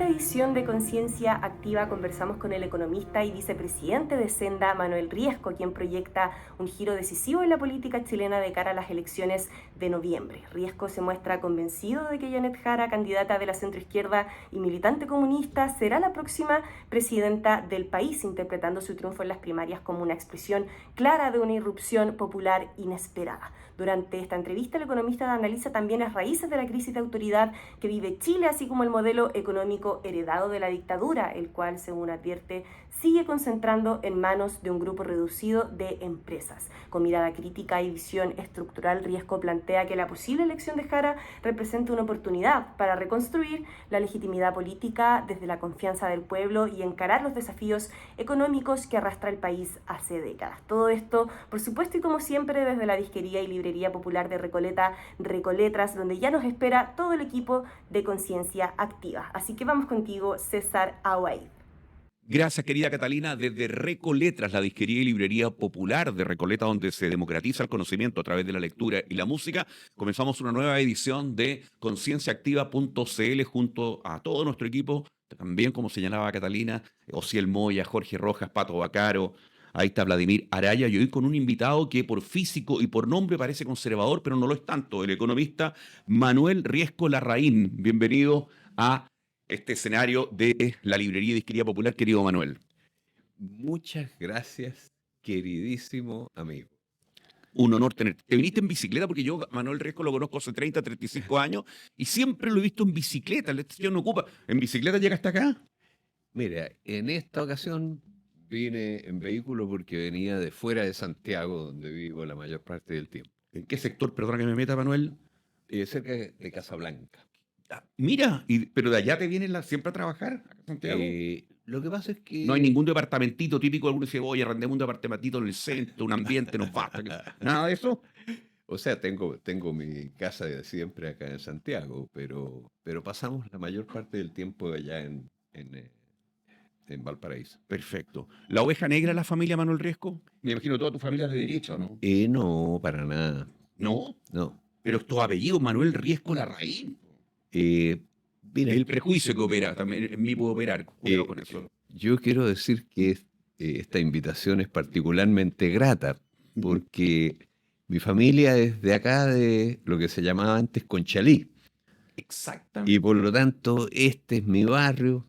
esta edición de Conciencia Activa conversamos con el economista y vicepresidente de Senda, Manuel Riesco, quien proyecta un giro decisivo en la política chilena de cara a las elecciones de noviembre. Riesco se muestra convencido de que Janet Jara, candidata de la centroizquierda y militante comunista, será la próxima presidenta del país, interpretando su triunfo en las primarias como una expresión clara de una irrupción popular inesperada. Durante esta entrevista, el economista analiza también las raíces de la crisis de autoridad que vive Chile, así como el modelo económico heredado de la dictadura, el cual, según advierte, sigue concentrando en manos de un grupo reducido de empresas. Con mirada crítica y visión estructural, Riesco plantea que la posible elección de Jara representa una oportunidad para reconstruir la legitimidad política desde la confianza del pueblo y encarar los desafíos económicos que arrastra el país hace décadas. Todo esto, por supuesto, y como siempre, desde la disquería y librería popular de Recoleta, Recoletras, donde ya nos espera todo el equipo de Conciencia Activa. Así que vamos contigo, César Aguaid. Gracias, querida Catalina, desde Recoletras, la disquería y librería popular de Recoleta, donde se democratiza el conocimiento a través de la lectura y la música. Comenzamos una nueva edición de concienciaactiva.cl junto a todo nuestro equipo, también como señalaba Catalina, Osiel Moya, Jorge Rojas, Pato Bacaro, ahí está Vladimir Araya, y hoy con un invitado que por físico y por nombre parece conservador, pero no lo es tanto, el economista Manuel Riesco Larraín. Bienvenido a este escenario de la librería y disquería popular, querido Manuel. Muchas gracias, queridísimo amigo. Un honor tenerte. ¿Te viniste en bicicleta? Porque yo, Manuel Riesco, lo conozco hace 30, 35 años y siempre lo he visto en bicicleta. El estación no ocupa. ¿En bicicleta llega hasta acá? Mira, en esta ocasión vine en vehículo porque venía de fuera de Santiago, donde vivo la mayor parte del tiempo. ¿En qué sector, perdona que me meta, Manuel? Cerca de Casablanca. Mira, pero de allá te vienen siempre a trabajar, a Santiago. Lo que pasa es que... No hay ningún departamentito típico, alguno dice, oye, arrendemos un departamentito en el centro, un ambiente, nos basta. Nada de eso. O sea, tengo mi casa de siempre acá en Santiago, pero pasamos la mayor parte del tiempo allá en Valparaíso. Perfecto. ¿La oveja negra de la familia Manuel Riesco? Me imagino toda tu familia es de derecha, ¿no? No, para nada. ¿No? No. Pero es tu apellido, Manuel Riesco Larraín. Mira, El prejuicio que opera, también en mí puede operar. Cuidado con eso. Yo quiero decir que esta invitación es particularmente grata, porque mi familia es de acá, de lo que se llamaba antes Conchalí. Exactamente. Y por lo tanto, este es mi barrio.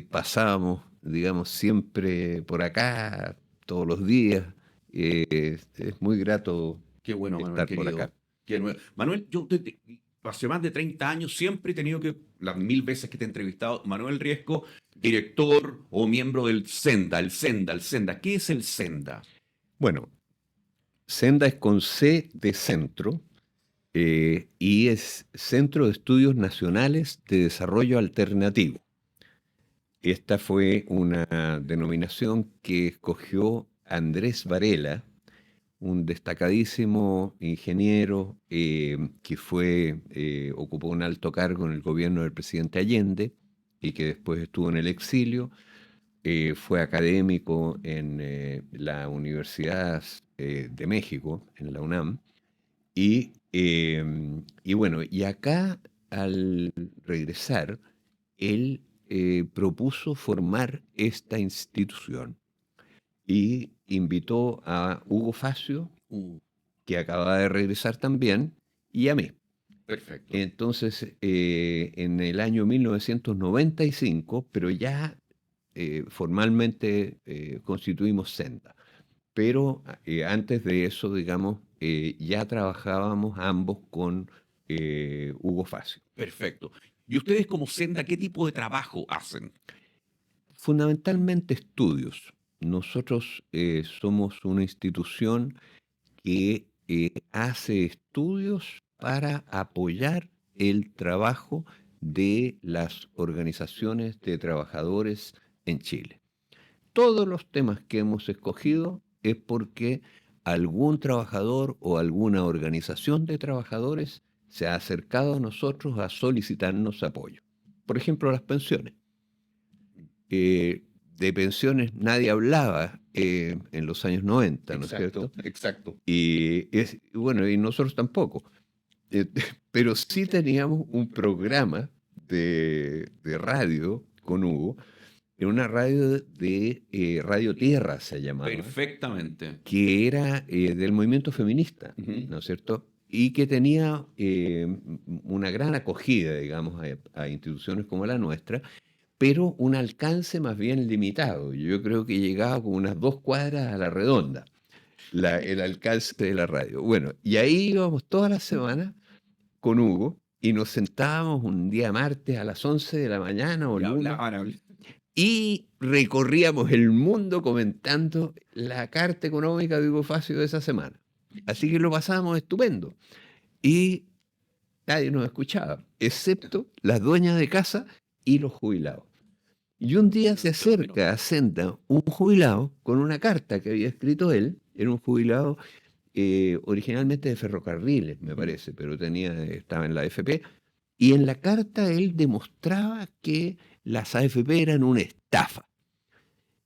Pasábamos, digamos, siempre por acá, todos los días. Es muy grato Qué bueno, Manuel, estar por querido. acá. Manuel, yo hace más de 30 años siempre he tenido que, las 1000 veces que te he entrevistado, Manuel Riesco, director o miembro del Senda, el Senda. ¿Qué es el Senda? Bueno, Senda es con C de centro, y es Centro de Estudios Nacionales de Desarrollo Alternativo. Esta fue una denominación que escogió Andrés Varela, un destacadísimo ingeniero que ocupó un alto cargo en el gobierno del presidente Allende y que después estuvo en el exilio. Fue académico en la Universidad de México, en la UNAM. Y bueno, y acá al regresar, él propuso formar esta institución y invitó a Hugo Facio, que acaba de regresar también, y a mí. Perfecto. Entonces, en el año 1995, pero ya formalmente constituimos Senda. Pero antes de eso, digamos, ya trabajábamos ambos con Hugo Facio. Perfecto. ¿Y ustedes como Senda qué tipo de trabajo hacen? Fundamentalmente estudios. Nosotros somos una institución que hace estudios para apoyar el trabajo de las organizaciones de trabajadores en Chile. Todos los temas que hemos escogido es porque algún trabajador o alguna organización de trabajadores se ha acercado a nosotros a solicitarnos apoyo. Por ejemplo, las pensiones. De pensiones nadie hablaba en los años 90, ¿no es cierto? Exacto. Y bueno, y nosotros tampoco. Pero sí teníamos un programa de radio con Hugo, en una radio de Radio Tierra se llamaba, Perfectamente. que era del movimiento feminista, Ujú. ¿no es cierto? Y que tenía una gran acogida, digamos, a instituciones como la nuestra, pero un alcance más bien limitado. Yo creo que llegaba con unas 2 cuadras a la redonda, el alcance de la radio. Bueno, y ahí íbamos todas las semanas con Hugo y nos sentábamos un día martes a las 11 de la mañana o Y lunes hablaban. y recorríamos el mundo comentando la carta económica de Hugo Facio de esa semana. Así que lo pasábamos estupendo. Y nadie nos escuchaba, excepto las dueñas de casa y los jubilados. Y un día se acerca a Senda un jubilado con una carta que había escrito él. Era un jubilado originalmente de ferrocarriles, me parece, pero estaba en la AFP. Y en la carta él demostraba que las AFP eran una estafa.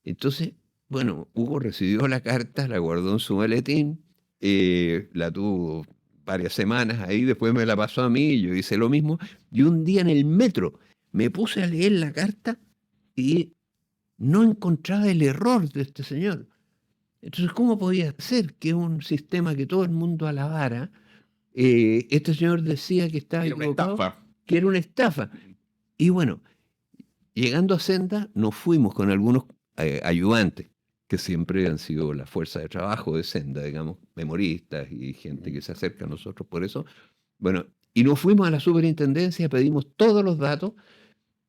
Entonces, bueno, Hugo recibió la carta, la guardó en su maletín, la tuvo varias semanas ahí, después me la pasó a mí, y yo hice lo mismo. Y un día en el metro me puse a leer la carta y no encontraba el error de este señor. Entonces, ¿cómo podía ser que un sistema que todo el mundo alabara, este señor decía que estaba Era una equivocado, estafa. que era una estafa? Y bueno, llegando a Senda, nos fuimos con algunos ayudantes, que siempre han sido la fuerza de trabajo de Senda, digamos, memoristas y gente que se acerca a nosotros por eso. Bueno, y nos fuimos a la superintendencia, pedimos todos los datos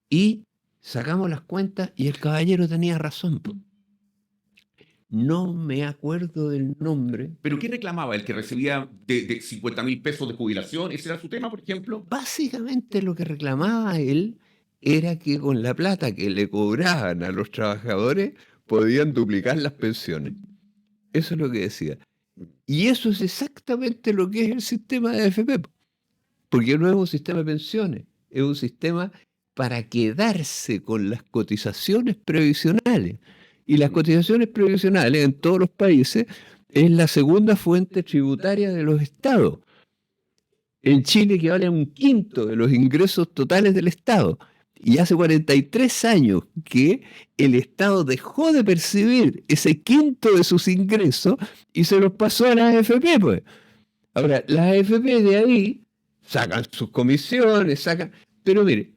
y sacamos las cuentas y el caballero tenía razón. No me acuerdo del nombre. ¿Pero qué reclamaba? ¿El que recibía de 50.000 pesos de jubilación? ¿Ese era su tema, por ejemplo? Básicamente lo que reclamaba él era que con la plata que le cobraban a los trabajadores podían duplicar las pensiones. Eso es lo que decía. Y eso es exactamente lo que es el sistema de AFP, porque no es un sistema de pensiones, es un sistema para quedarse con las cotizaciones previsionales. Y las cotizaciones previsionales en todos los países es la segunda fuente tributaria de los estados. En Chile equivale a 1/5 de los ingresos totales del Estado. Y hace 43 años que el Estado dejó de percibir ese quinto de sus ingresos y se los pasó a las AFP, pues. Ahora, las AFP de ahí sacan sus comisiones, pero mire,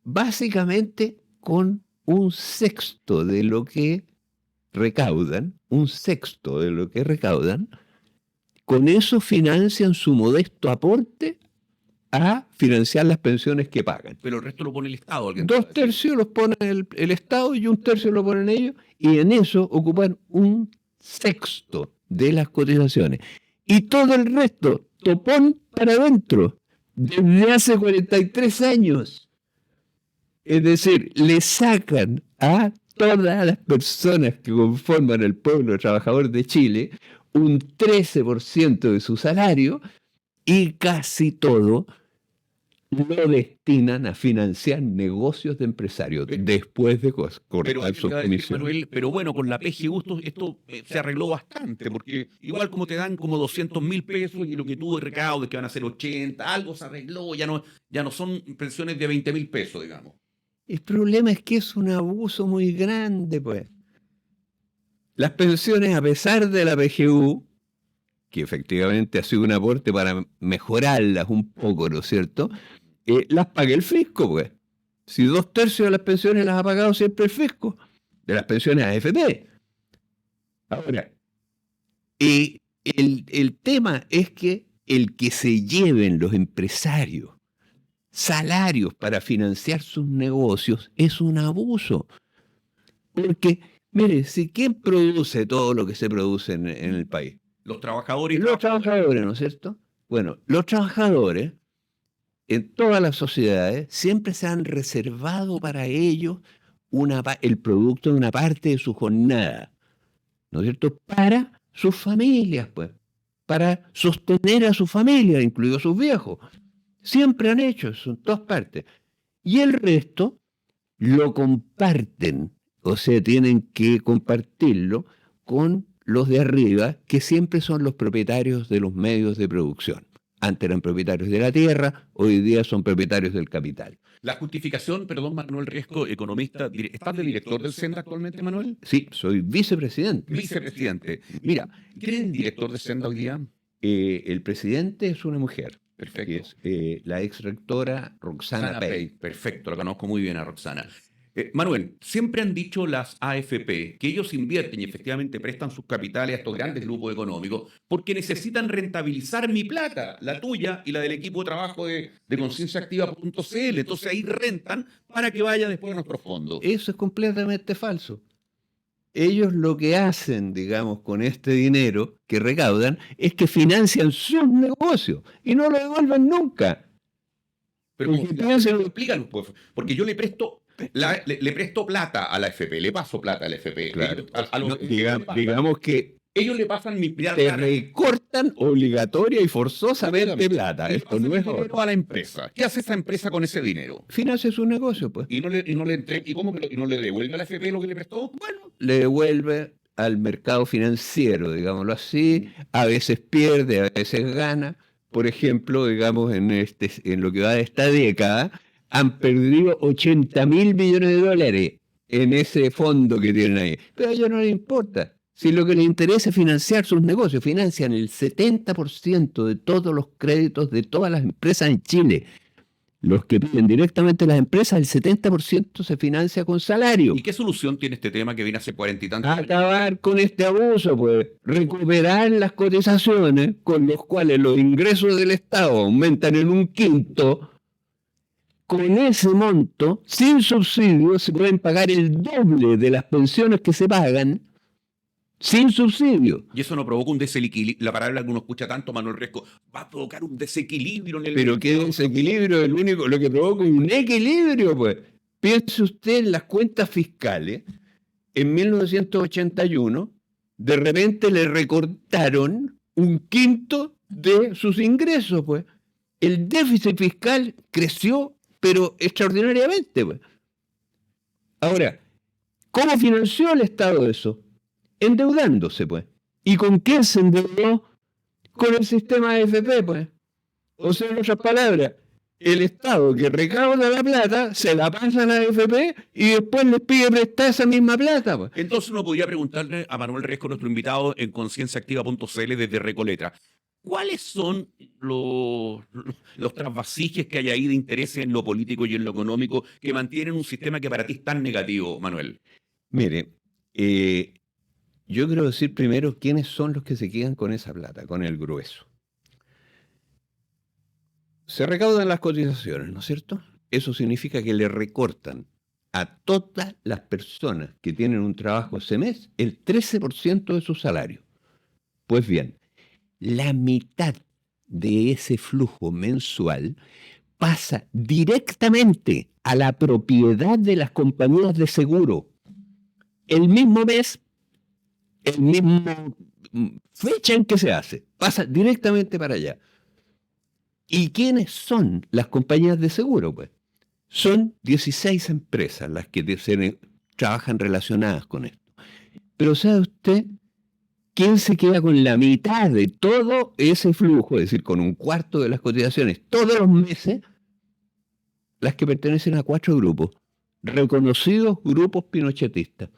básicamente con un sexto de lo que recaudan, con eso financian su modesto aporte a financiar las pensiones que pagan. Pero el resto lo pone el Estado. 2/3 los pone el Estado y 1/3 lo ponen ellos, y en eso ocupan 1/6 de las cotizaciones. Y todo el resto, topón para adentro, desde hace 43 años. Es decir, le sacan a todas las personas que conforman el pueblo trabajador de Chile un 13% de su salario y casi todo lo destinan a financiar negocios de empresarios después de cortar sus comisiones. Manuel, pero bueno, con la PGU esto se arregló bastante, porque igual como te dan como 200.000 pesos y lo que tú recaudes que van a ser 80, algo se arregló, ya no son pensiones de 20.000 pesos, digamos. El problema es que es un abuso muy grande, pues. Las pensiones, a pesar de la PGU, que efectivamente ha sido un aporte para mejorarlas un poco, ¿no es cierto?, las paga el fisco, pues. Si 2/3 de las pensiones las ha pagado siempre el fisco, de las pensiones AFP. Ahora, el tema es que el que se lleven los empresarios salarios para financiar sus negocios es un abuso. Porque, mire, si ¿quién produce todo lo que se produce en el país? Los trabajadores. Los trabajadores, ¿no es cierto? Bueno, los trabajadores en todas las sociedades siempre se han reservado para ellos el producto de una parte de su jornada, ¿no es cierto? Para sus familias, pues, para sostener a su familia, incluidos sus viejos. Siempre han hecho eso en todas partes. Y el resto lo comparten, o sea, tienen que compartirlo con los de arriba, que siempre son los propietarios de los medios de producción. Antes eran propietarios de la tierra, hoy día son propietarios del capital. La justificación, perdón, Manuel Riesco, economista, ¿estás de director del Senda actualmente, Manuel? Sí, soy vicepresidente. Vicepresidente. Mira, ¿quién es el director del Senda hoy día? El presidente es una mujer, que Perfecto. es la ex rectora Roxana Roxana Pei. Pei. Perfecto, la conozco muy bien a Roxana. Manuel, siempre han dicho las AFP que ellos invierten y efectivamente prestan sus capitales a estos grandes grupos económicos porque necesitan rentabilizar mi plata, la tuya y la del equipo de trabajo de concienciaactiva.cl. Entonces ahí rentan para que vaya después a nuestros fondos. Eso es completamente falso. Ellos lo que hacen, digamos, con este dinero que recaudan es que financian sus negocios y no lo devuelven nunca. Pero Porque piensen- explícalo, pues, porque yo le presto, le presto plata a la FP, le paso plata a la FP. Claro. Los- No, digamos que ellos le pasan mi te plata recortan obligatoria y forzosamente plata. y le Esto pasan no el es dinero oro. a la empresa. ¿Qué hace esa empresa con ese dinero? Financia sus negocios, pues. ¿Y cómo y no le devuelve a la FP lo que le prestó? Bueno, le devuelve al mercado financiero, digámoslo así. A veces pierde, a veces gana. Por ejemplo, digamos, en lo que va de esta década, han perdido 80.000 millones de dólares en ese fondo que tienen ahí. Pero a ellos no les importa. Si lo que les interesa es financiar sus negocios, financian el 70% de todos los créditos de todas las empresas en Chile. Los que piden directamente las empresas, el 70% se financia con salario. ¿Y qué solución tiene este tema que viene hace 40 y tantos años? Acabar con este abuso, pues, recuperar las cotizaciones con los cuales los ingresos del Estado aumentan en un quinto. Con ese monto, sin subsidio, se pueden pagar el doble de las pensiones que se pagan sin subsidio. Y eso no provoca un desequilibrio. La palabra que uno escucha tanto, Manuel Riesco, va a provocar un desequilibrio en el Pero qué desequilibrio, el único, lo que provoca un equilibrio, pues. Piense usted en las cuentas fiscales. En 1981, de repente le recortaron un quinto de sus ingresos, pues. El déficit fiscal creció, pero extraordinariamente, pues. Ahora, ¿cómo financió el Estado eso? Endeudándose, pues. ¿Y con qué se endeudó? Con el sistema AFP, pues. O sea, en otras palabras, el Estado que recauda la plata se la pasa a la AFP y después les pide prestar esa misma plata, pues. Entonces uno podría preguntarle a Manuel Riesco, nuestro invitado en concienciaactiva.cl desde Recoletra, ¿cuáles son los trasvasijes que hay ahí de interés en lo político y en lo económico que mantienen un sistema que para ti es tan negativo, Manuel? Mire, yo quiero decir primero quiénes son los que se quedan con esa plata, con el grueso. Se recaudan las cotizaciones, ¿no es cierto? Eso significa que le recortan a todas las personas que tienen un trabajo ese mes el 13% de su salario. Pues bien, la mitad de ese flujo mensual pasa directamente a la propiedad de las compañías de seguro. El mismo mes, el mismo fecha en que se hace, pasa directamente para allá. ¿Y quiénes son las compañías de seguro? Pues son 16 empresas las que trabajan relacionadas con esto. Pero ¿sabe usted quién se queda con la mitad de todo ese flujo? Es decir, con un cuarto de las cotizaciones todos los meses. Las que pertenecen a 4 grupos, reconocidos grupos pinochetistas,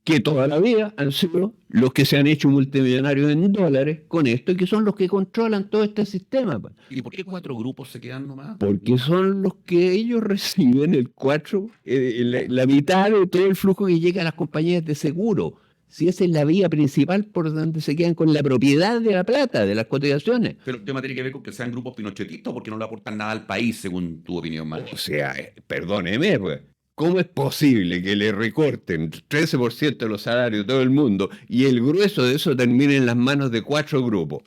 que toda la vida han sido los que se han hecho multimillonarios en dólares con esto y que son los que controlan todo este sistema. ¿Y por qué 4 grupos se quedan nomás? Porque son los que ellos reciben la mitad de todo el flujo que llega a las compañías de seguro. Si esa es la vía principal por donde se quedan con la propiedad de la plata, de las cotizaciones. Pero el tema tiene que ver con que sean grupos pinochetistas porque no le aportan nada al país, según tu opinión, Manuel. O sea, perdóneme, pues. ¿Cómo es posible que le recorten 13% de los salarios de todo el mundo y el grueso de eso termine en las manos de 4 grupos?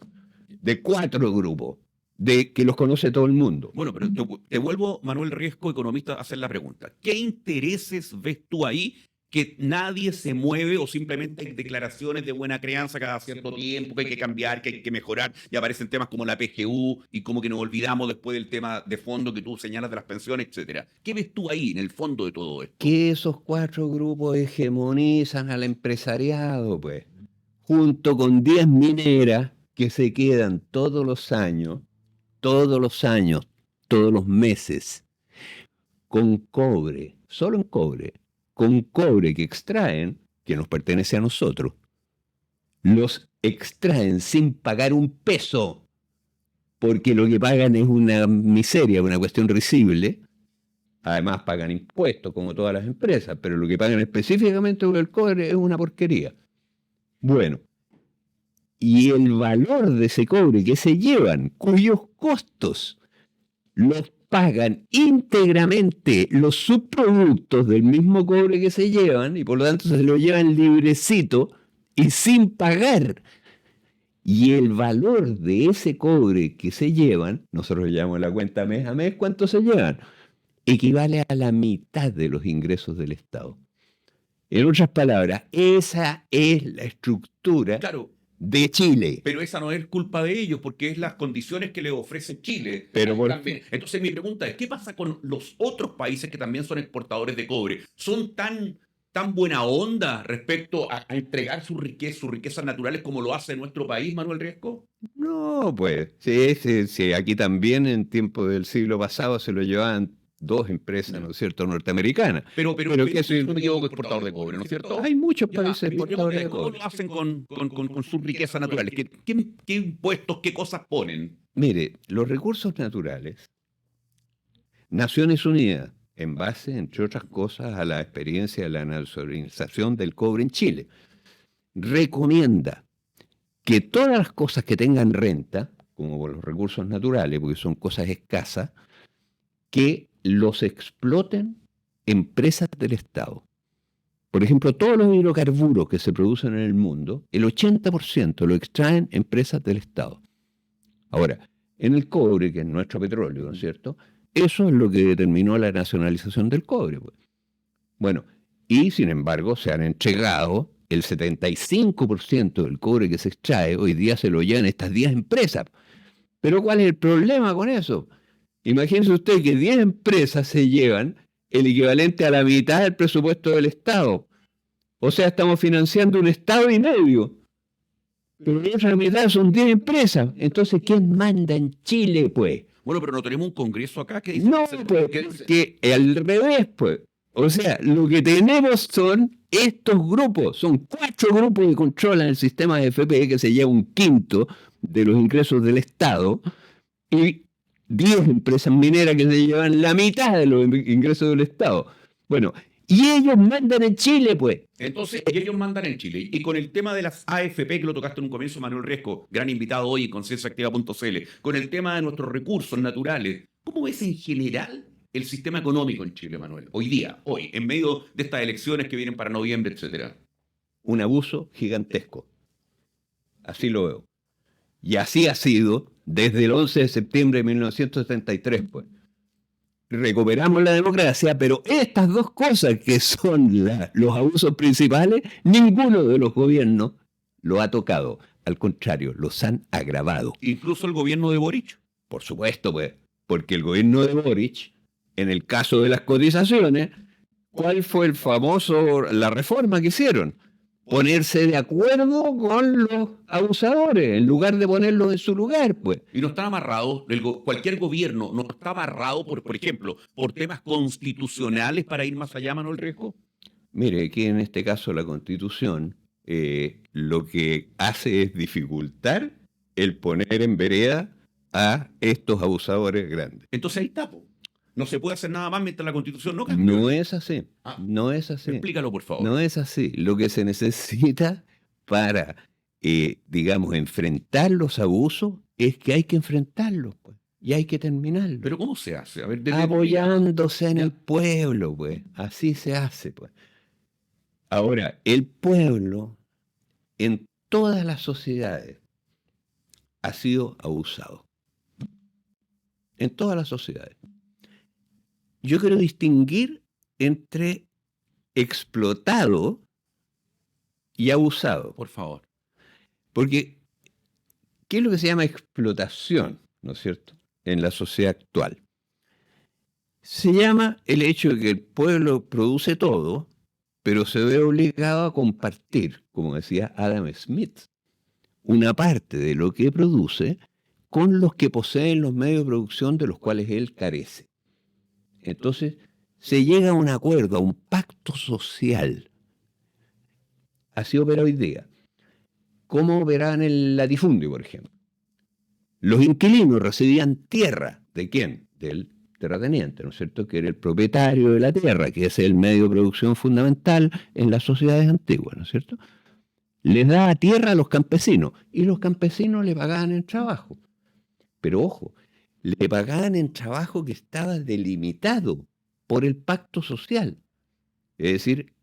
De 4 grupos, que los conoce todo el mundo. Bueno, pero te vuelvo, Manuel Riesco, economista, a hacer la pregunta. ¿Qué intereses ves tú ahí que nadie se mueve o simplemente hay declaraciones de buena crianza cada cierto tiempo, que hay que cambiar, que hay que mejorar, y aparecen temas como la PGU y como que nos olvidamos después del tema de fondo que tú señalas de las pensiones, etcétera? ¿Qué ves tú ahí en el fondo de todo esto? Que esos 4 grupos hegemonizan al empresariado, pues, junto con 10 mineras que se quedan todos los años, todos los meses, con cobre, solo en cobre, con cobre que extraen, que nos pertenece a nosotros, los extraen sin pagar un peso, porque lo que pagan es una miseria, una cuestión risible. Además pagan impuestos como todas las empresas, pero lo que pagan específicamente por el cobre es una porquería. Bueno, y el valor de ese cobre que se llevan, cuyos costos los pagan íntegramente los subproductos del mismo cobre que se llevan, y por lo tanto se lo llevan librecito y sin pagar. Y el valor de ese cobre que se llevan, nosotros le llamamos la cuenta mes a mes, ¿cuánto se llevan? Equivale a la mitad de los ingresos del Estado. En otras palabras, esa es la estructura Claro, de Chile. pero esa no es culpa de ellos, porque es las condiciones que le ofrece Chile. Pero por- También. Entonces mi pregunta es, ¿qué pasa con los otros países que también son exportadores de cobre? ¿Son tan buena onda respecto a entregar su riquezas naturales como lo hace nuestro país, Manuel Riesco? No, pues, sí, aquí también en tiempo del siglo pasado se lo llevaban dos empresas, ¿no es cierto?, norteamericanas. Pero que es un equivoco exportador de cobre, ¿no es cierto? Hay muchos Ya, países mi pregunta exportadores es, de ¿cómo cobre. lo hacen con sus riquezas naturales? ¿Qué impuestos, qué cosas ponen? Mire, los recursos naturales, Naciones Unidas, en base, entre otras cosas, a la experiencia de la nacionalización del cobre en Chile, recomienda que todas las cosas que tengan renta, como los recursos naturales, porque son cosas escasas, que los exploten empresas del Estado. Por ejemplo, todos los hidrocarburos que se producen en el mundo, el 80% lo extraen empresas del Estado. Ahora, en el cobre, que es nuestro petróleo, ¿no es cierto? Eso es lo que determinó la nacionalización del cobre, pues. Bueno, y sin embargo se han entregado el 75% del cobre que se extrae, hoy día se lo llevan estas 10 empresas. Pero ¿cuál es el problema con eso? Imagínese usted que 10 empresas se llevan el equivalente a la mitad del presupuesto del Estado. O sea, estamos financiando un Estado y medio. Pero la otra mitad son 10 empresas. Entonces, ¿quién manda en Chile, pues? Bueno, pero no tenemos un congreso acá que dice... No, pues, que al revés, pues. O sea, lo que tenemos son estos grupos. Son 4 grupos que controlan el sistema de FP, que se lleva un quinto de los ingresos del Estado, y 10 empresas mineras que se llevan la mitad de los ingresos del Estado. Bueno, y ellos mandan en Chile, pues. Entonces, y ellos mandan en Chile. Y con el tema de las AFP, que lo tocaste en un comienzo, Manuel Riesco, gran invitado hoy en concienciaactiva.cl, con el tema de nuestros recursos naturales, ¿cómo ves en general el sistema económico en Chile, Manuel? Hoy día, hoy, en medio de estas elecciones que vienen para noviembre, etcétera. Un abuso gigantesco. Así lo veo. Y así ha sido desde el 11 de septiembre de 1973, pues. Recuperamos la democracia, pero estas dos cosas que son los abusos principales, ninguno de los gobiernos lo ha tocado. Al contrario, los han agravado. Incluso el gobierno de Boric. Por supuesto, pues, porque el gobierno de Boric, en el caso de las cotizaciones, ¿cuál fue la reforma que hicieron? Ponerse de acuerdo con los abusadores, en lugar de ponerlos en su lugar, pues. Y no están amarrados, cualquier gobierno no está amarrado, por ejemplo, por temas constitucionales para ir más allá, Manuel Riesco. Mire, aquí en este caso la Constitución lo que hace es dificultar el poner en vereda a estos abusadores grandes. Entonces ahí está, po. No se puede hacer nada más mientras la Constitución no cambie. No es así, Ah, no es así. Explícalo, por favor. No es así. Lo que se necesita para, digamos, enfrentar los abusos es que hay que enfrentarlos, pues, y hay que terminarlos. Pero ¿cómo se hace? A ver, Apoyándose en el pueblo, pues. Así se hace, pues. Ahora, el pueblo en todas las sociedades ha sido abusado. En todas las sociedades. Yo quiero distinguir entre explotado y abusado. Por favor. Porque, ¿qué es lo que se llama explotación, ¿no es cierto?, en la sociedad actual? Se llama el hecho de que el pueblo produce todo, pero se ve obligado a compartir, como decía Adam Smith, una parte de lo que produce con los que poseen los medios de producción de los cuales él carece. Entonces, se llega a un acuerdo, a un pacto social. Así opera hoy día. ¿Cómo opera en el latifundio, por ejemplo? Los inquilinos recibían tierra. ¿De quién? Del terrateniente, ¿no es cierto? Que era el propietario de la tierra, que es el medio de producción fundamental en las sociedades antiguas, ¿no es cierto? Les daba tierra a los campesinos y los campesinos le pagaban en trabajo. Pero ojo, le pagaban en trabajo que estaba delimitado por el pacto social. Es decir,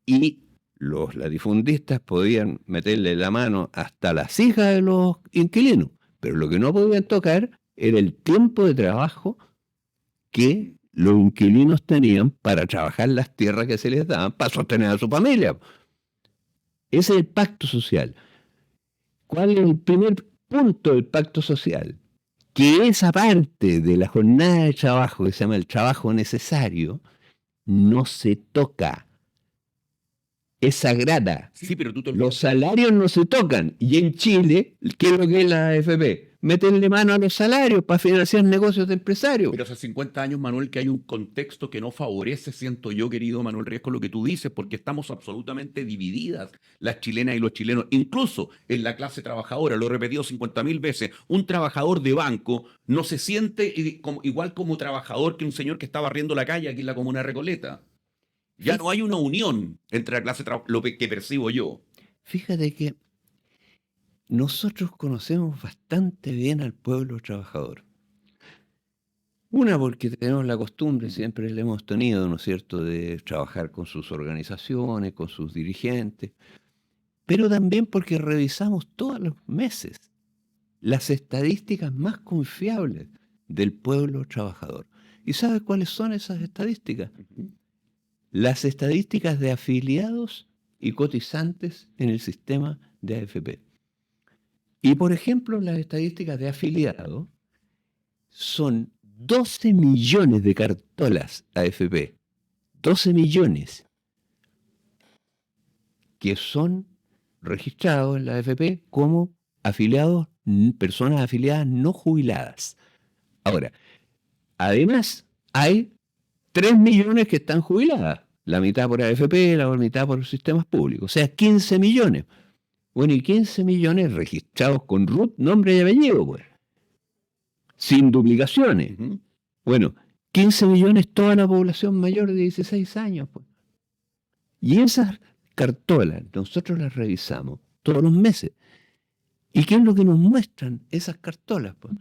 y los latifundistas podían meterle la mano hasta las hijas de los inquilinos, pero lo que no podían tocar era el tiempo de trabajo que los inquilinos tenían para trabajar las tierras que se les daban para sostener a su familia. Ese es el pacto social. ¿Cuál es el primer punto del pacto social? Que esa parte de la jornada de trabajo, que se llama el trabajo necesario, no se toca. Es sagrada. Sí, pero tú te Los salarios no se tocan. Y en Chile, ¿qué es lo que es la AFP? Meterle mano a los salarios para financiar negocios de empresarios. Pero hace 50 años, Manuel, que hay un contexto que no favorece, siento yo, querido Manuel Riesco, lo que tú dices, porque estamos absolutamente divididas, las chilenas y los chilenos, incluso en la clase trabajadora, lo he repetido 50.000 veces, un trabajador de banco no se siente igual como trabajador que un señor que está barriendo la calle aquí en la comuna de Recoleta. Ya no hay una unión entre la clase trabajadora, lo que percibo yo. Fíjate que nosotros conocemos bastante bien al pueblo trabajador. Una, porque tenemos la costumbre, siempre la hemos tenido, ¿no es cierto?, de trabajar con sus organizaciones, con sus dirigentes, pero también porque revisamos todos los meses las estadísticas más confiables del pueblo trabajador. ¿Y sabes cuáles son esas estadísticas? Las estadísticas de afiliados y cotizantes en el sistema de AFP. Y, por ejemplo, las estadísticas de afiliados son 12 millones de cartolas AFP. 12 millones que son registrados en la AFP como afiliados, personas afiliadas no jubiladas. Ahora, además, hay 3 millones que están jubiladas. La mitad por AFP, la mitad por los sistemas públicos. O sea, 15 millones. Bueno, y 15 millones registrados con RUT, nombre y apellido, pues. Sin duplicaciones. Bueno, 15 millones toda la población mayor de 16 años, pues. Y esas cartolas, nosotros las revisamos todos los meses. ¿Y qué es lo que nos muestran esas cartolas, pues?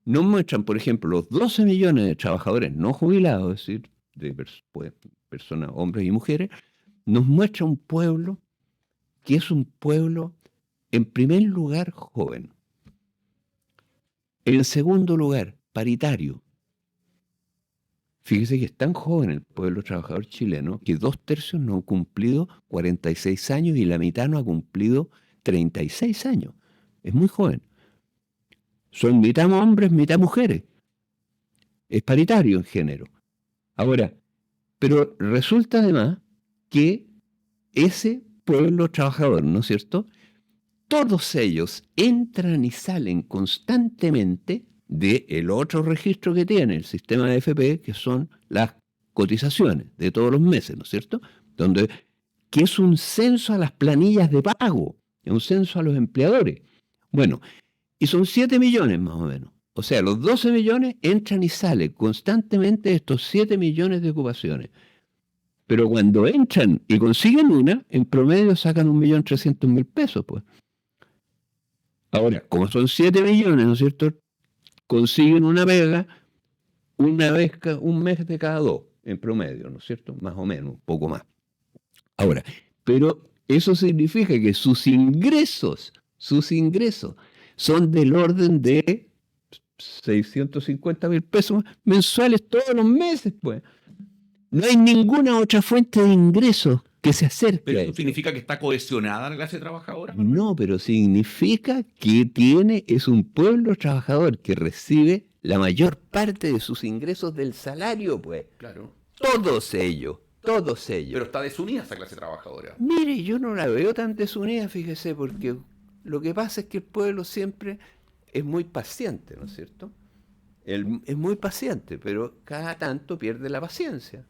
Nos muestran, por ejemplo, los 12 millones de trabajadores no jubilados, es decir, de personas, hombres y mujeres, nos muestra un pueblo que es un pueblo, en primer lugar, joven. En segundo lugar, paritario. Fíjese que es tan joven el pueblo trabajador chileno que 2/3 no han cumplido 46 años y la mitad no ha cumplido 36 años. Es muy joven. Son mitad hombres, mitad mujeres. Es paritario en género. Ahora, pero resulta además que ese pueblo trabajador, ¿no es cierto?, todos ellos entran y salen constantemente del otro registro que tiene el sistema de AFP, que son las cotizaciones de todos los meses, ¿no es cierto?, que es un censo a las planillas de pago, es un censo a los empleadores. Bueno, y son 7 millones más o menos. O sea, los 12 millones entran y salen constantemente de estos 7 millones de ocupaciones. Pero cuando entran y consiguen una, en promedio sacan 1.300.000 pesos, pues. Ahora, como son 7 millones, ¿no es cierto?, consiguen una pega una vez, un mes de cada 2, en promedio, ¿no es cierto?, más o menos, un poco más. Ahora, pero eso significa que sus ingresos son del orden de 650.000 pesos mensuales todos los meses, pues. No hay ninguna otra fuente de ingresos que se acerque. ¿Pero a eso eso significa que está cohesionada la clase trabajadora? No, pero significa que es un pueblo trabajador que recibe la mayor parte de sus ingresos del salario, pues. Claro. Todos ellos. Pero está desunida esa clase trabajadora. Mire, yo no la veo tan desunida, fíjese, porque lo que pasa es que el pueblo siempre es muy paciente, ¿no es cierto? Él es muy paciente, pero cada tanto pierde la paciencia.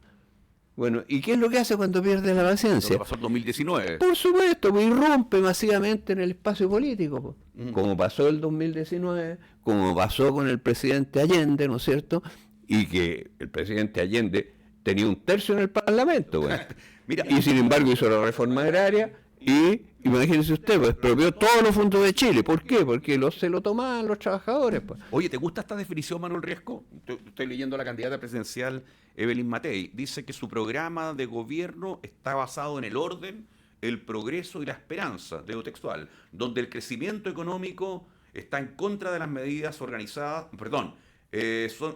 Bueno, ¿y qué es lo que hace cuando pierde la Lo paciencia? que pasó en 2019. Por supuesto, pues irrumpe masivamente en el espacio político, pues. Mm. Como pasó el 2019, como pasó con el presidente Allende, ¿no es cierto? Y que el presidente Allende tenía 1/3 en el Parlamento, pues. Mira, Y sin embargo hizo la reforma agraria y, imagínense usted, pues expropió todos los fondos de Chile. ¿Por qué? Porque se lo tomaban los trabajadores, pues. oye, ¿te gusta esta definición, Manuel Riesco? Estoy leyendo a la candidata presidencial Evelyn Matei. Dice que su programa de gobierno está basado en el orden, el progreso y la esperanza, leo textual, donde el crecimiento económico está en contra de las medidas organizadas, perdón, está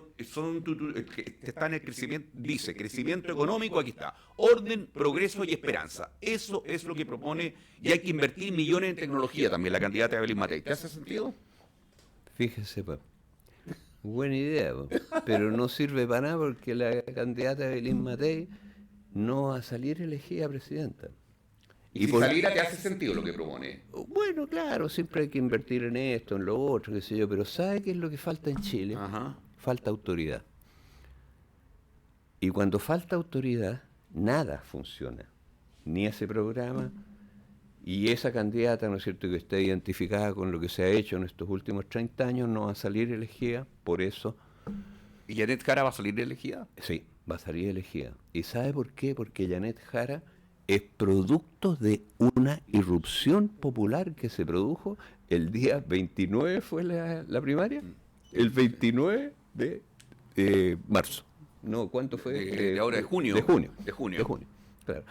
en el crecimiento, dice, crecimiento económico, aquí está, orden, progreso y esperanza. Eso es lo que propone y hay que invertir millones en tecnología también, la candidata Evelyn Matei. ¿Te hace sentido? Fíjese, pues. Buena idea, pues. Pero no sirve para nada porque la candidata Evelyn Matei no va a salir elegida presidenta. Y si saliera te hace sentido lo que propone. Bueno, claro, siempre hay que invertir en esto, en lo otro, qué sé yo, pero ¿sabe qué es lo que falta en Chile? Ajá. Falta autoridad. Y cuando falta autoridad, nada funciona. Ni ese programa, y esa candidata, ¿no es cierto?, que está identificada con lo que se ha hecho en estos últimos 30 años, no va a salir elegida, por eso, ¿Y Janet Jara va a salir elegida? sí, va a salir elegida. ¿Y sabe por qué? Porque Janet Jara es producto de una irrupción popular que se produjo el día 29, fue la primaria, el 29 de marzo. No, ¿cuánto fue? De ahora, de junio. De junio. De junio. De junio, claro.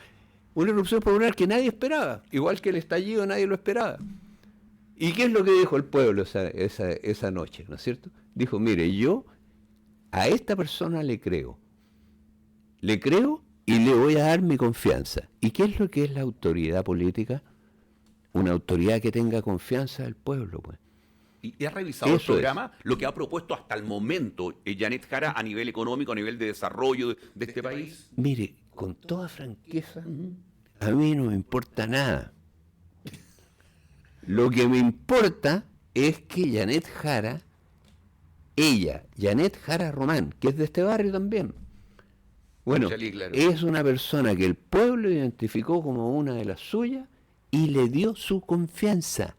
Una irrupción popular que nadie esperaba, igual que el estallido nadie lo esperaba. ¿Y qué es lo que dijo el pueblo esa noche, ¿no es cierto? Dijo, mire, yo a esta persona le creo y le voy a dar mi confianza. ¿Y qué es lo que es la autoridad política? Una autoridad que tenga confianza del pueblo, pues. ¿Y has revisado el Eso programa? Lo que ha propuesto hasta el momento Janet Jara a nivel económico, a nivel de desarrollo de este país. Mire, con toda franqueza, a mí no me importa nada. Lo que me importa es que Janet Jara, Janet Jara Román, que es de este barrio también, bueno, Chalí, claro. es una persona que el pueblo identificó como una de las suyas y le dio su confianza.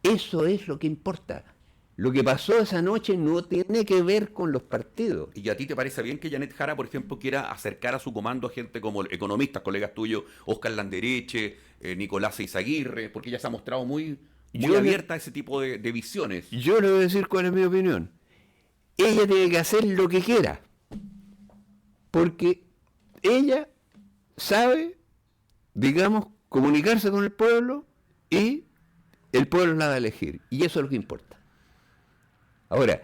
Eso es lo que importa. Lo que pasó esa noche no tiene que ver con los partidos. ¿Y a ti te parece bien que Janet Jara, por ejemplo, quiera acercar a su comando a gente como economistas, colegas tuyos, Óscar Landereche, Nicolás Eizaguirre, porque ella se ha mostrado muy abierta a ese tipo de visiones? Yo le voy a decir cuál es mi opinión. Ella tiene que hacer lo que quiera. Porque ella sabe, digamos, comunicarse con el pueblo y el pueblo la va a elegir. Y eso es lo que importa. Ahora,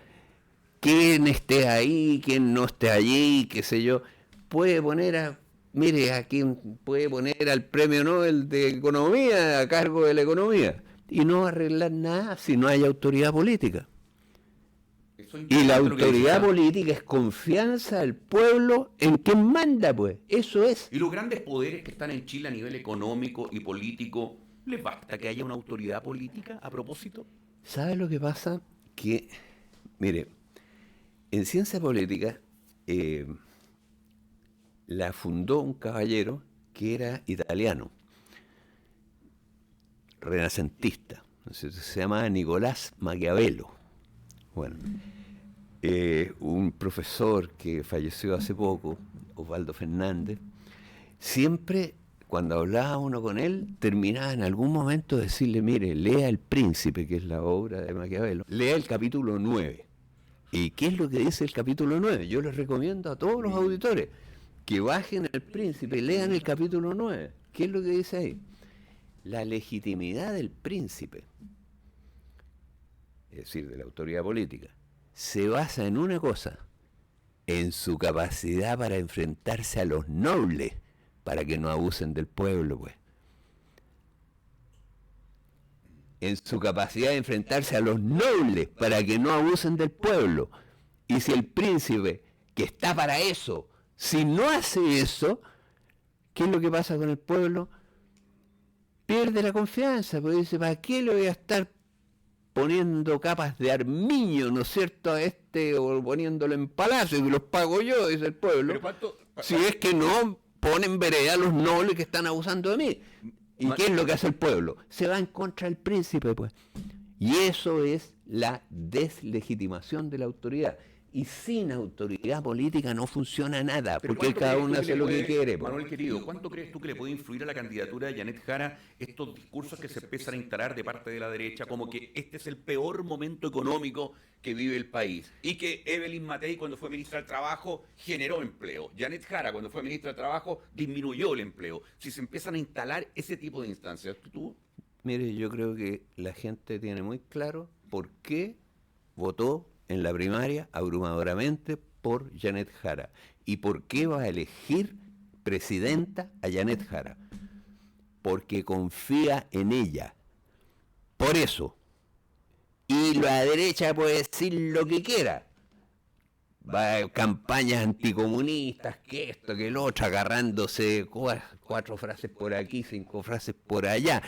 quién esté ahí, quién no esté allí, qué sé yo, puede poner mire, a quién puede poner al premio Nobel de Economía a cargo de la economía. Y no va a arreglar nada si no hay autoridad política. Y la autoridad política es confianza del pueblo en quien manda, pues. Eso es. Y los grandes poderes que están en Chile a nivel económico y político, ¿les basta que haya una autoridad política a propósito? ¿Sabe lo que pasa? Que, mire, en ciencia política la fundó un caballero que era italiano, renacentista, se llamaba Nicolás Maquiavelo. Bueno, un profesor que falleció hace poco, Osvaldo Fernández, siempre cuando hablaba uno con él, terminaba en algún momento de decirle, mire, lea El Príncipe, que es la obra de Maquiavelo, lea el capítulo 9. ¿Y qué es lo que dice el capítulo 9? Yo les recomiendo a todos los auditores que bajen El Príncipe y lean el capítulo 9. ¿Qué es lo que dice ahí? La legitimidad del príncipe, es decir, de la autoridad política, se basa en una cosa, en su capacidad para enfrentarse a los nobles, para que no abusen del pueblo, pues. En su capacidad de enfrentarse a los nobles, para que no abusen del pueblo. Y si el príncipe, que está para eso, si no hace eso, ¿qué es lo que pasa con el pueblo? Pierde la confianza, porque dice, ¿para qué le voy a estar poniendo capas de armiño, ¿no es cierto?, a o poniéndolo en palacio, y los pago yo, dice el pueblo, si es que no ponen vereda a los nobles que están abusando de mí. ¿Y qué es lo que hace el pueblo? Se va en contra del príncipe, pues. Y eso es la deslegitimación de la autoridad. Y sin autoridad política no funciona nada, porque cada uno hace lo que quiere. Manuel querido, ¿cuánto crees tú que le puede influir a la candidatura de Janet Jara estos discursos que se empiezan a instalar de parte de la derecha, como que este es el peor momento económico que vive el país? Y que Evelyn Matei, cuando fue ministra del Trabajo, generó empleo. Janet Jara, cuando fue ministra del Trabajo, disminuyó el empleo. Si se empiezan a instalar ese tipo de instancias, ¿tú? Mire, yo creo que la gente tiene muy claro por qué votó en la primaria abrumadoramente por Janet Jara y por qué va a elegir presidenta a Janet Jara, porque confía en ella. Por eso. Y la derecha puede decir lo que quiera. Va a campañas anticomunistas, que esto, que lo otro, agarrándose 4 frases por aquí, 5 frases por allá.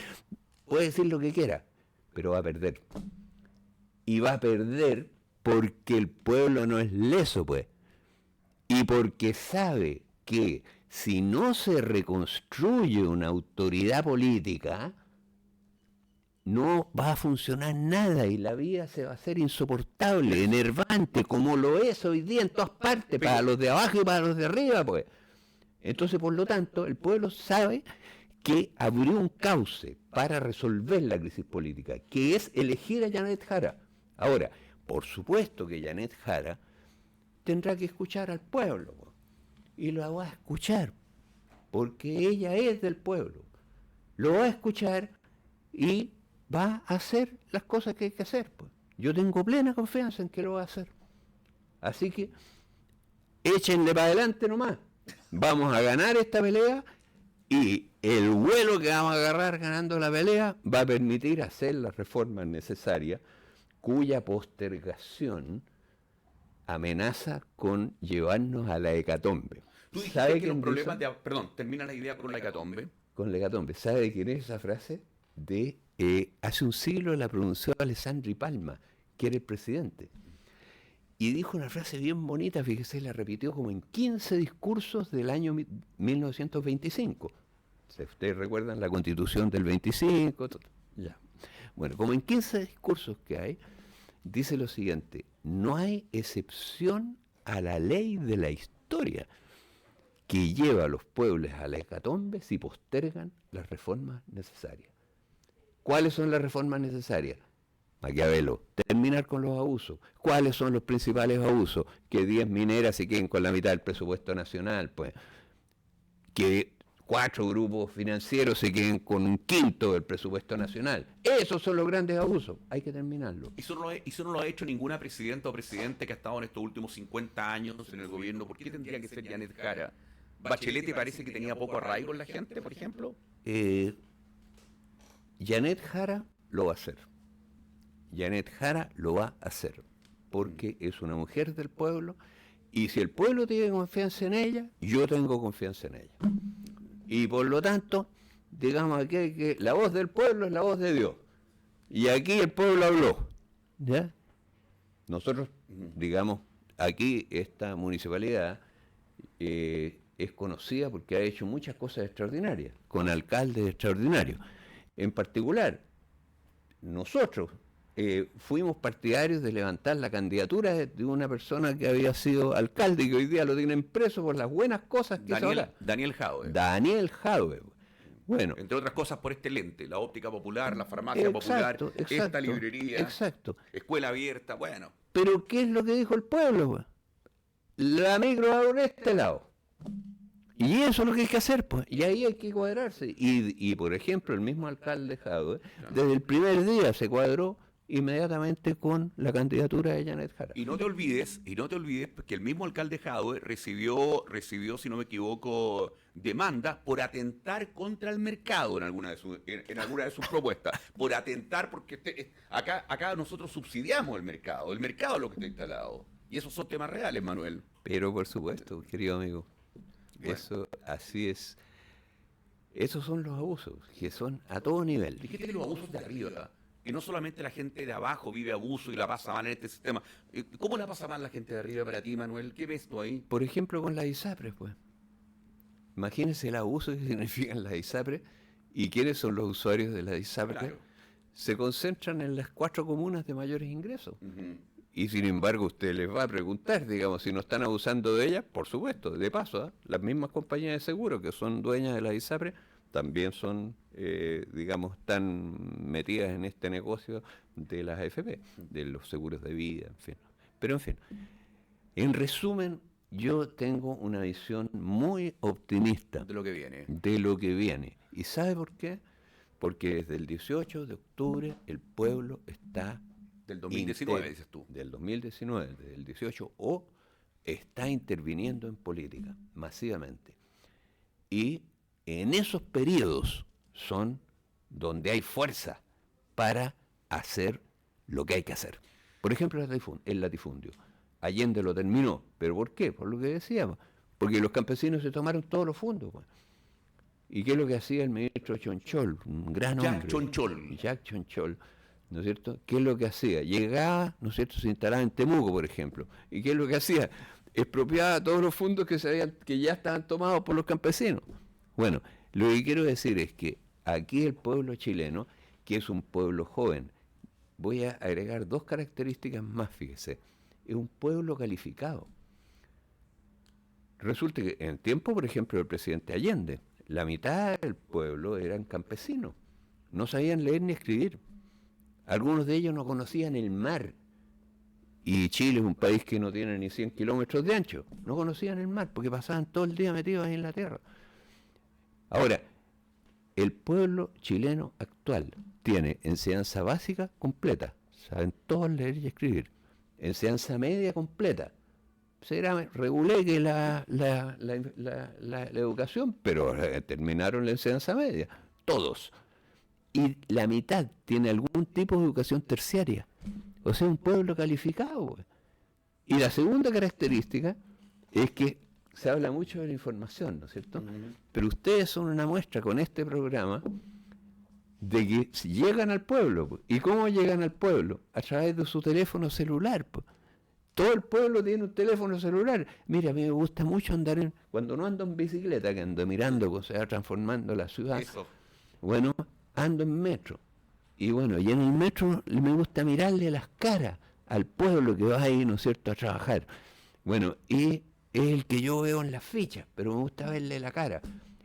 Puede decir lo que quiera, pero va a perder. Y va a perder porque el pueblo no es leso, pues. Y porque sabe que si no se reconstruye una autoridad política, no va a funcionar nada y la vida se va a hacer insoportable, enervante, como lo es hoy día en todas partes, para los de abajo y para los de arriba, pues. Entonces, por lo tanto, el pueblo sabe que abrió un cauce para resolver la crisis política, que es elegir a Janet Jara. Ahora, por supuesto que Janet Jara tendrá que escuchar al pueblo, y lo va a escuchar, porque ella es del pueblo. Lo va a escuchar y va a hacer las cosas que hay que hacer, pues. Yo tengo plena confianza en que lo va a hacer. Así que échenle para adelante nomás. Vamos a ganar esta pelea y el vuelo que vamos a agarrar ganando la pelea va a permitir hacer las reformas necesarias, cuya postergación amenaza con llevarnos a la hecatombe. ¿Tú dijiste que los problemas de... Perdón, termina la idea con la hecatombe. Con la hecatombe. ¿Sabe de quién es esa frase? Hace un siglo la pronunció Alessandri Palma, que era el presidente. Y dijo una frase bien bonita, fíjese, la repitió como en 15 discursos del año 1925. Si ustedes recuerdan la Constitución del 25, ya. Bueno, como en 15 discursos que hay, dice lo siguiente: no hay excepción a la ley de la historia que lleva a los pueblos a la hecatombe si postergan las reformas necesarias. ¿Cuáles son las reformas necesarias? Maquiavelo, terminar con los abusos. ¿Cuáles son los principales abusos? Que 10 mineras se queden con la mitad del presupuesto nacional, pues. Que 4 grupos financieros se queden con 1/5 del presupuesto nacional. Esos son los grandes abusos. Hay que terminarlos. Eso no lo ha hecho ninguna presidenta o presidente que ha estado en estos últimos 50 años en el gobierno. ¿Por qué tendría que ser Janet Jara? ¿Bachelet te parece que tenía poco arraigo en la gente, por ejemplo? Janet Jara lo va a hacer. Janet Jara lo va a hacer. Porque es una mujer del pueblo. Y si el pueblo tiene confianza en ella, yo tengo confianza en ella. Y por lo tanto, digamos aquí que la voz del pueblo es la voz de Dios. Y aquí el pueblo habló. ¿Ya? Nosotros, digamos, aquí esta municipalidad es conocida porque ha hecho muchas cosas extraordinarias, con alcaldes extraordinarios. En particular, nosotros fuimos partidarios de levantar la candidatura de una persona que había sido alcalde y que hoy día lo tienen preso por las buenas cosas que Daniel Jadwe. Daniel Jadwe. Bueno, entre otras cosas por este lente, la óptica popular, la farmacia popular, esta librería, escuela abierta, bueno. Pero ¿qué es lo que dijo el pueblo, pues? La micro va por este lado. Y eso es lo que hay que hacer, pues. Y ahí hay que cuadrarse. Y por ejemplo, el mismo alcalde Jadwe, desde el primer día se cuadró inmediatamente con la candidatura de Janet Jara. Y no te olvides que el mismo alcalde Jadwe recibió, si no me equivoco, demanda por atentar contra el mercado en alguna de sus propuestas. Por atentar, porque acá nosotros subsidiamos el mercado es lo que está instalado. Y esos son temas reales, Manuel. Pero por supuesto, querido amigo. Bueno. Eso, así es. Esos son los abusos, que son a todo nivel. Dijiste que los abusos de arriba. Y no solamente la gente de abajo vive abuso y la pasa mal en este sistema. ¿Cómo la pasa mal la gente de arriba para ti, Manuel? ¿Qué ves tú ahí? Por ejemplo, con las ISAPRES, pues. Imagínense el abuso que significan las ISAPRES y quiénes son los usuarios de las ISAPRES. Claro. Se concentran en las 4 comunas de mayores ingresos. Ujú. Y sin embargo, usted les va a preguntar, digamos, si no están abusando de ellas, por supuesto, de paso, las mismas compañías de seguro que son dueñas de las ISAPRES también son, digamos, tan metidas en este negocio de las AFP, de los seguros de vida, en fin. Pero en fin, en resumen, yo tengo una visión muy optimista De lo que viene. de lo que viene. ¿Y sabe por qué? Porque desde el 18 de octubre el pueblo está... Del 2019, dices tú. Del 2019, desde el 18, o está interviniendo en política masivamente. Y en esos periodos son donde hay fuerza para hacer lo que hay que hacer. Por ejemplo, el latifundio. Allende lo terminó. ¿Pero por qué? Por lo que decíamos. Porque los campesinos se tomaron todos los fondos. Pues. ¿Y qué es lo que hacía el ministro Chonchol? Un gran hombre. Jack Chonchol. Jack Chonchol. ¿No es cierto? ¿Qué es lo que hacía? Llegaba, ¿no es cierto? Se instalaba en Temuco, por ejemplo. ¿Y qué es lo que hacía? Expropiaba todos los fondos que ya estaban tomados por los campesinos. Bueno, lo que quiero decir es que aquí el pueblo chileno, que es un pueblo joven, voy a agregar 2 características más, fíjese. Es un pueblo calificado. Resulta que en tiempo, por ejemplo, del presidente Allende, la mitad del pueblo eran campesinos. No sabían leer ni escribir. Algunos de ellos no conocían el mar. Y Chile es un país que no tiene ni 100 kilómetros de ancho. No conocían el mar porque pasaban todo el día metidos ahí en la tierra. Ahora, el pueblo chileno actual tiene enseñanza básica completa. Saben todos leer y escribir. Enseñanza media completa. Será regulé la educación, pero terminaron la enseñanza media. Todos. Y la mitad tiene algún tipo de educación terciaria. O sea, un pueblo calificado. Pues. Y la segunda característica es que se habla mucho de la información, ¿no es cierto? Pero ustedes son una muestra con este programa de que llegan al pueblo. Pues. ¿Y cómo llegan al pueblo? A través de su teléfono celular. Pues. Todo el pueblo tiene un teléfono celular. Mira, a mí me gusta mucho andar cuando no ando en bicicleta, que ando mirando cómo se va transformando la ciudad. Eso. Bueno, ando en metro. Y bueno, y en el metro me gusta mirarle las caras al pueblo que va ahí, ¿no es cierto?, a trabajar. Bueno, y es el que yo veo en las fichas, pero me gusta verle la cara.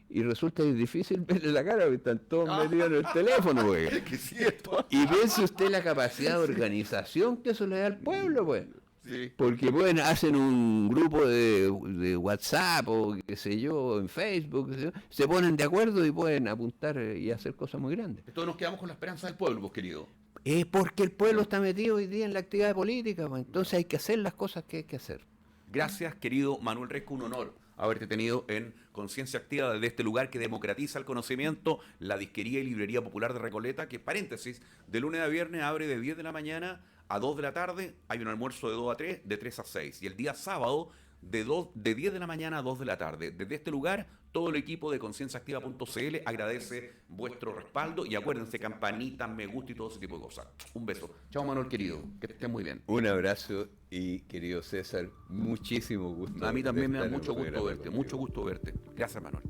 Y resulta que es difícil verle la cara porque están todos metidos en el teléfono, pues. ¿Qué es cierto? Y piense usted la capacidad de organización que eso le da al pueblo, pues. Sí. Porque bueno, hacen un grupo de WhatsApp o qué sé yo, en Facebook, qué sé yo, se ponen de acuerdo y pueden apuntar y hacer cosas muy grandes. Entonces nos quedamos con la esperanza del pueblo, pues, querido. Es porque el pueblo está metido hoy día en la actividad política, pues, entonces hay que hacer las cosas que hay que hacer. Gracias, querido Manuel Riesco, un honor haberte tenido en Conciencia Activa desde este lugar que democratiza el conocimiento, la disquería y librería popular de Recoleta, que, paréntesis, de lunes a viernes abre de 10 de la mañana a 2 de la tarde, hay un almuerzo de 2 a 3, de 3 a 6, y el día sábado de 10 de la mañana a 2 de la tarde. Desde este lugar, todo el equipo de concienciaactiva.cl agradece vuestro respaldo y acuérdense, campanita, me gusta y todo ese tipo de cosas. Un beso. Chao, Manuel, querido, que estés muy bien. Un abrazo y, querido César, muchísimo gusto. A mí también me da estar en mucho el gusto programa verte, contigo. mucho gusto verte. Gracias, Manuel.